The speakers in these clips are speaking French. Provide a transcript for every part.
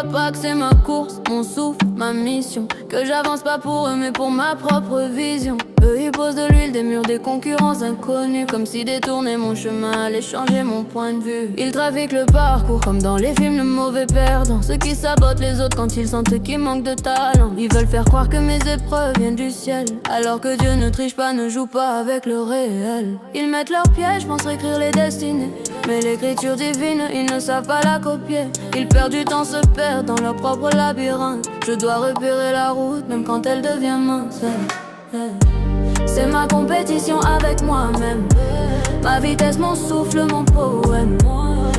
vois pas que c'est ma course, mon souffle, ma mission. Que j'avance pas pour eux mais pour ma propre vision. Eux ils posent de l'huile, des murs, des concurrents inconnus. Comme si détourner mon chemin allait changer mon point de vue. Ils trafiquent le parcours comme dans les films, le mauvais perdant. Ceux qui sabotent les autres quand ils sentent qu'ils manquent de talent. Ils veulent faire croire que mes épreuves viennent du ciel, alors que Dieu ne triche pas, ne joue pas avec le réel. Ils mettent leurs pièges, pensent écrire les destinées, mais l'écriture divine, ils ne savent pas la copier. Ils perdent du temps, se perdent dans leur propre labyrinthe. Je dois repérer la route, même quand elle devient mince. C'est ma compétition avec moi-même, ma vitesse, mon souffle, mon poème.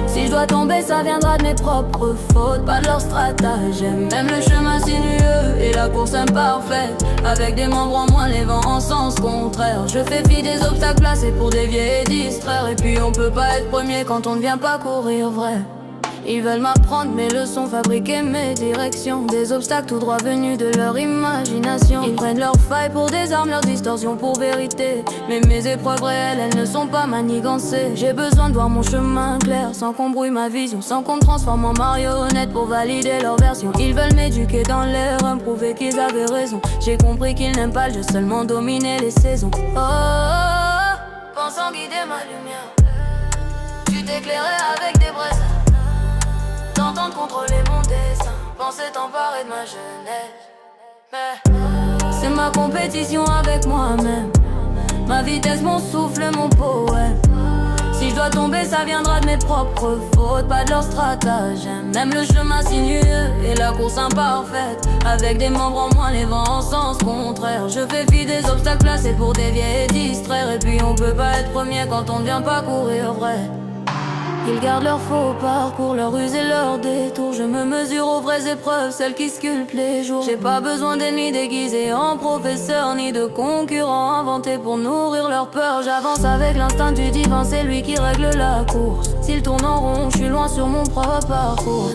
Si je dois tomber, ça viendra de mes propres fautes, pas de leur stratagème. Même le chemin sinueux et la course imparfaite, avec des membres en moins, les vents en sens contraire. Je fais fi des obstacles placés pour dévier et distraire. Et puis on peut pas être premier quand on ne vient pas courir vrai. Ils veulent m'apprendre mes leçons, fabriquer mes directions. Des obstacles tout droit venus de leur imagination. Ils prennent leurs failles pour des armes, leurs distorsions pour vérité. Mais mes épreuves réelles, elles ne sont pas manigancées. J'ai besoin de voir mon chemin clair, sans qu'on brouille ma vision, sans qu'on me transforme en marionnette pour valider leur version. Ils veulent m'éduquer dans l'air, me prouver qu'ils avaient raison. J'ai compris qu'ils n'aiment pas le jeu, seulement dominer les saisons. Oh, oh, oh, pensant guider ma lumière, tu t'éclairais avec des braises. T'entends contrôler mon destin, penser t'emparer de ma jeunesse. Mais c'est ma compétition avec moi-même, ma vitesse, mon souffle, mon poème. Si je dois tomber, ça viendra de mes propres fautes, pas de leur stratagème. Même le chemin sinueux et la course imparfaite, avec des membres en moins, les vents en sens contraire. Je fais fi des obstacles placés pour dévier et distraire. Et puis on peut pas être premier quand on ne vient pas courir vrai. Ils gardent leur faux parcours, leur ruse et leur détour. Je me mesure aux vraies épreuves, celles qui sculptent les jours. J'ai pas besoin d'ennemis déguisés en professeurs, ni de concurrents inventés pour nourrir leur peur. J'avance avec l'instinct du divin, c'est lui qui règle la course. S'il tourne en rond, je suis loin sur mon propre parcours.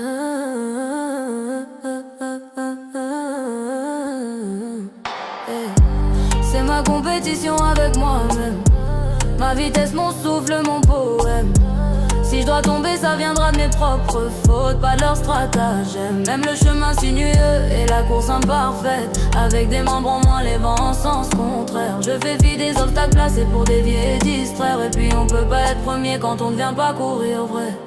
C'est ma compétition avec moi-même, ma vitesse, mon souffle, mon poème. Si je dois tomber, ça viendra de mes propres fautes, pas de leur stratagème. Même le chemin sinueux et la course imparfaite, avec des membres en moins, les vents en sens contraire. Je fais fi des obstacles placés pour dévier et distraire. Et puis on peut pas être premier quand on ne vient pas courir vrai.